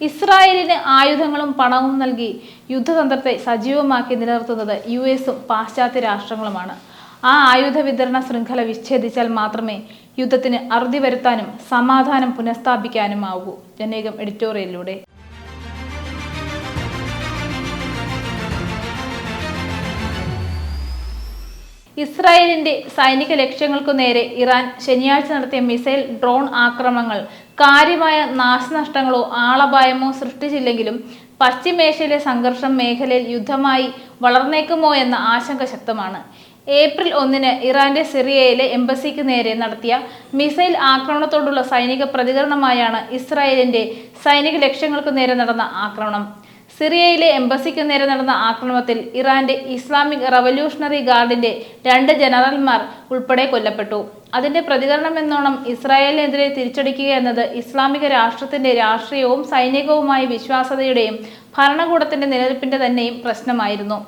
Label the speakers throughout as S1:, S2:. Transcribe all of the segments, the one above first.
S1: ഇസ്രായേലിന് ആയുധങ്ങളും പണവും നൽകി യുദ്ധതന്ത്രത്തെ സജീവമാക്കി നിലനിർത്തുന്നത് യുഎസും പാശ്ചാത്യ രാഷ്ട്രങ്ങളുമാണ്. ആ ആയുധ വിതരണ ശൃംഖല വിച്ഛേദിച്ചാൽ മാത്രമേ യുദ്ധത്തിന് അറുതി വരുത്താനും സമാധാനം പുനഃസ്ഥാപിക്കാനുമാവൂ. ജനേകം എഡിറ്റോറിയലിലൂടെ. ഇസ്രായേലിന്റെ സൈനിക ലക്ഷ്യങ്ങൾക്കു നേരെ ഇറാൻ ശനിയാഴ്ച നടത്തിയ മിസൈൽ ഡ്രോൺ ആക്രമണങ്ങൾ കാര്യമായ നാശനഷ്ടങ്ങളോ ആളപായമോ സൃഷ്ടിച്ചില്ലെങ്കിലും പശ്ചിമേഷ്യയിലെ സംഘർഷം മേഖലയിൽ യുദ്ധമായി വളർന്നേക്കുമോ എന്ന ആശങ്ക ശക്തമാണ്. ഏപ്രിൽ 1 ഇറാന്റെ സിറിയയിലെ എംബസിക്ക് നേരെ നടത്തിയ മിസൈൽ ആക്രമണത്തോടുള്ള സൈനിക പ്രതികരണമായാണ് ഇസ്രായേലിന്റെ സൈനിക ലക്ഷ്യങ്ങൾക്കു നേരെ നടന്ന ആക്രമണം. സിറിയയിലെ എംബസിക്ക് നേരെ നടന്ന ആക്രമണത്തിൽ ഇറാന്റെ ഇസ്ലാമിക് റവല്യൂഷണറി ഗാർഡിന്റെ 2 ജനറൽമാർ ഉൾപ്പെടെ കൊല്ലപ്പെട്ടു. അതിന്റെ പ്രതികരണമെന്നോണം ഇസ്രായേലിനെതിരെ തിരിച്ചടിക്കുക എന്നത് ഇസ്ലാമിക രാഷ്ട്രത്തിന്റെ രാഷ്ട്രീയവും സൈനികവുമായ വിശ്വാസ്യതയുടെയും ഭരണകൂടത്തിന്റെ നിലനിൽപ്പിന്റെ തന്നെയും പ്രശ്നമായിരുന്നു.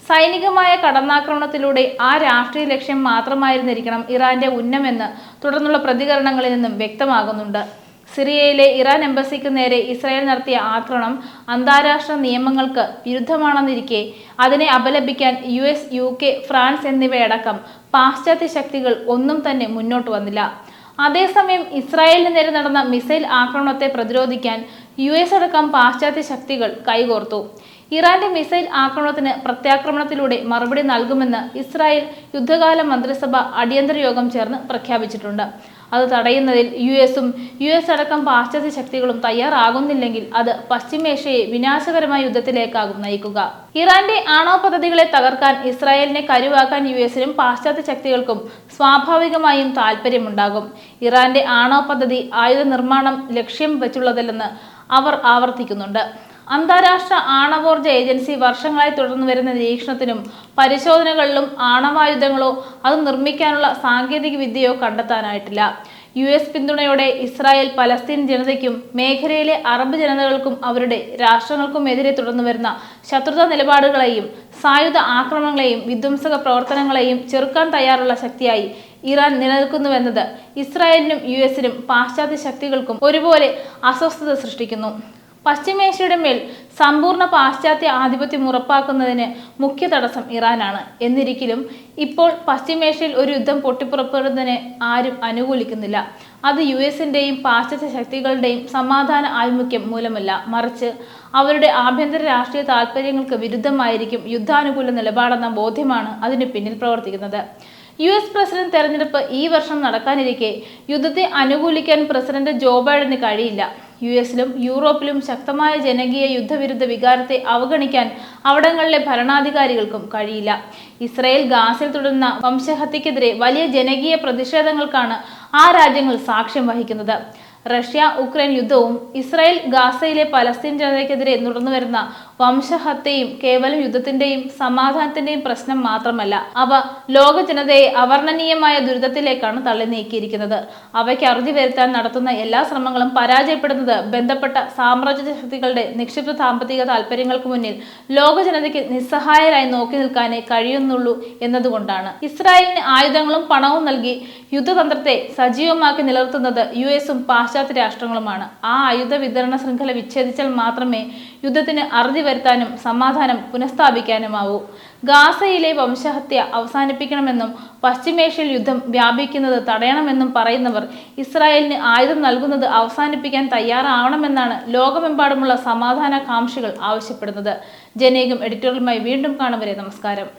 S1: സൈനികമായ കടന്നാക്രമണത്തിലൂടെ ആ രാഷ്ട്രീയ ലക്ഷ്യം മാത്രമായിരുന്നിരിക്കണം ഇറാന്റെ ഉന്നമെന്ന് തുടർന്നുള്ള പ്രതികരണങ്ങളിൽ നിന്നും വ്യക്തമാകുന്നുണ്ട്. സിറിയയിലെ ഇറാൻ എംബസിക്ക് നേരെ ഇസ്രായേൽ നടത്തിയ ആക്രമണം അന്താരാഷ്ട്ര നിയമങ്ങൾക്ക് വിരുദ്ധമാണെന്നിരിക്കെ അതിനെ അപലപിക്കാൻ US, UK, ഫ്രാൻസ് എന്നിവയടക്കം പാശ്ചാത്യ ശക്തികൾ ഒന്നും തന്നെ മുന്നോട്ട് വന്നില്ല. അതേസമയം ഇസ്രായേലിന് നേരെ നടന്ന മിസൈൽ ആക്രമണത്തെ പ്രതിരോധിക്കാൻ US അടക്കം പാശ്ചാത്യ ശക്തികൾ കൈകോർത്തു. ഇറാന്റെ മിസൈൽ ആക്രമണത്തിന് പ്രത്യാക്രമണത്തിലൂടെ മറുപടി നൽകുമെന്ന് ഇസ്രായേൽ യുദ്ധകാല മന്ത്രിസഭ അടിയന്തര യോഗം ചേർന്ന് പ്രഖ്യാപിച്ചിട്ടുണ്ട്. അത് തടയുന്നതിൽ US അടക്കം പാശ്ചാത്യ ശക്തികളും തയ്യാറാകുന്നില്ലെങ്കിൽ അത് പശ്ചിമേഷ്യയെ വിനാശകരമായ യുദ്ധത്തിലേക്കാകും നയിക്കുക. ഇറാന്റെ ആണവ പദ്ധതികളെ തകർക്കാൻ ഇസ്രായേലിനെ കരുവാക്കാൻ USനും പാശ്ചാത്യ ശക്തികൾക്കും സ്വാഭാവികമായും താല്പര്യമുണ്ടാകും. ഇറാന്റെ ആണവ പദ്ധതി ആയുധ നിർമ്മാണം ലക്ഷ്യം വെച്ചുള്ളതല്ലെന്ന് അവർ ആവർത്തിക്കുന്നുണ്ട്. അന്താരാഷ്ട്ര ആണവോർജ ഏജൻസി വർഷങ്ങളായി തുടർന്നു വരുന്ന നിരീക്ഷണത്തിനും പരിശോധനകളിലും ആണവായുധങ്ങളോ അത് നിർമ്മിക്കാനുള്ള സാങ്കേതിക വിദ്യയോ കണ്ടെത്താനായിട്ടില്ല. US പിന്തുണയോടെ ഇസ്രായേൽ പലസ്തീൻ ജനതയ്ക്കും മേഖലയിലെ അറബ് ജനതകൾക്കും അവരുടെ രാഷ്ട്രങ്ങൾക്കുമെതിരെ തുടർന്നു വരുന്ന ശത്രുതാ നിലപാടുകളെയും സായുധ ആക്രമണങ്ങളെയും വിധ്വംസക പ്രവർത്തനങ്ങളെയും ചെറുക്കാൻ തയ്യാറുള്ള ശക്തിയായി ഇറാൻ നിലനിൽക്കുന്നുവെന്നത് ഇസ്രായേലിനും USനും പാശ്ചാത്യ ശക്തികൾക്കും ഒരുപോലെ അസ്വസ്ഥത സൃഷ്ടിക്കുന്നു. പശ്ചിമേഷ്യയുടെ മേൽ സമ്പൂർണ്ണ പാശ്ചാത്യ ആധിപത്യം ഉറപ്പാക്കുന്നതിന് മുഖ്യ തടസ്സം ഇറാനാണ് എന്നിരിക്കലും ഇപ്പോൾ പശ്ചിമേഷ്യയിൽ ഒരു യുദ്ധം പൊട്ടിപ്പുറപ്പെടുന്നതിന് ആരും അനുകൂലിക്കുന്നില്ല. അത് USന്റെയും പാശ്ചാത്യ ശക്തികളുടെയും സമാധാന ആഭിമുഖ്യം മൂലമല്ല, മറിച്ച് അവരുടെ ആഭ്യന്തര രാഷ്ട്രീയ താല്പര്യങ്ങൾക്ക് വിരുദ്ധമായിരിക്കും യുദ്ധാനുകൂല നിലപാടെന്ന ബോധ്യമാണ് അതിന് പിന്നിൽ പ്രവർത്തിക്കുന്നത്. US പ്രസിഡന്റ് തെരഞ്ഞെടുപ്പ് ഈ വർഷം നടക്കാനിരിക്കെ യുദ്ധത്തെ അനുകൂലിക്കാൻ പ്രസിഡന്റ് ജോ ബൈഡന് കഴിയില്ല. USലും യൂറോപ്പിലും ശക്തമായ ജനകീയ യുദ്ധവിരുദ്ധ വികാരത്തെ അവഗണിക്കാൻ അവിടങ്ങളിലെ ഭരണാധികാരികൾക്കും കഴിയില്ല. ഇസ്രായേൽ ഗാസയിൽ തുടരുന്ന വംശഹത്യക്കെതിരെ വലിയ ജനകീയ പ്രതിഷേധങ്ങൾക്കാണ് ആ രാജ്യങ്ങൾ സാക്ഷ്യം വഹിക്കുന്നത്. റഷ്യ ഉക്രൈൻ യുദ്ധവും ഇസ്രായേൽ ഗാസയിലെ പലസ്തീൻ ജനതയ്ക്കെതിരെ തുടർന്നുവരുന്ന വംശഹത്യയും കേവലം യുദ്ധത്തിന്റെയും സമാധാനത്തിന്റെയും പ്രശ്നം മാത്രമല്ല, അവ ലോക ജനതയെ അവർണ്ണനീയമായ ദുരിതത്തിലേക്കാണ് തള്ളി നീക്കിയിരിക്കുന്നത്. അവയ്ക്ക് അറുതി വരുത്താൻ നടത്തുന്ന എല്ലാ ശ്രമങ്ങളും പരാജയപ്പെടുന്നത് ബന്ധപ്പെട്ട സാമ്രാജ്യ ശക്തികളുടെ നിക്ഷിപ്ത സാമ്പത്തിക താല്പര്യങ്ങൾക്ക് മുന്നിൽ ലോക ജനതയ്ക്ക് നിസ്സഹായരായി നോക്കി നിൽക്കാനേ കഴിയുന്നുള്ളൂ എന്നതുകൊണ്ടാണ്. ഇസ്രായേലിന് ആയുധങ്ങളും പണവും നൽകി യുദ്ധതന്ത്രത്തെ സജീവമാക്കി നിലനിർത്തുന്നത് USും പാശ്ചാത്യ രാഷ്ട്രങ്ങളുമാണ്. ആ ആയുധ വിതരണ ശൃംഖല വിച്ഛേദിച്ചാൽ മാത്രമേ യുദ്ധത്തിന് അറുതി വരുത്താനും സമാധാനം പുനഃസ്ഥാപിക്കാനുമാവൂ. ഗാസയിലെ വംശഹത്യ അവസാനിപ്പിക്കണമെന്നും പശ്ചിമേഷ്യയിൽ യുദ്ധം വ്യാപിക്കുന്നത് തടയണമെന്നും പറയുന്നവർ ഇസ്രായേലിന് ആയുധം നൽകുന്നത് അവസാനിപ്പിക്കാൻ തയ്യാറാവണമെന്നാണ് ലോകമെമ്പാടുമുള്ള സമാധാനകാംക്ഷികൾ ആവശ്യപ്പെടുന്നത്. ജനേകം എഡിറ്റോറിയലുമായി വീണ്ടും കാണും വരെ നമസ്കാരം.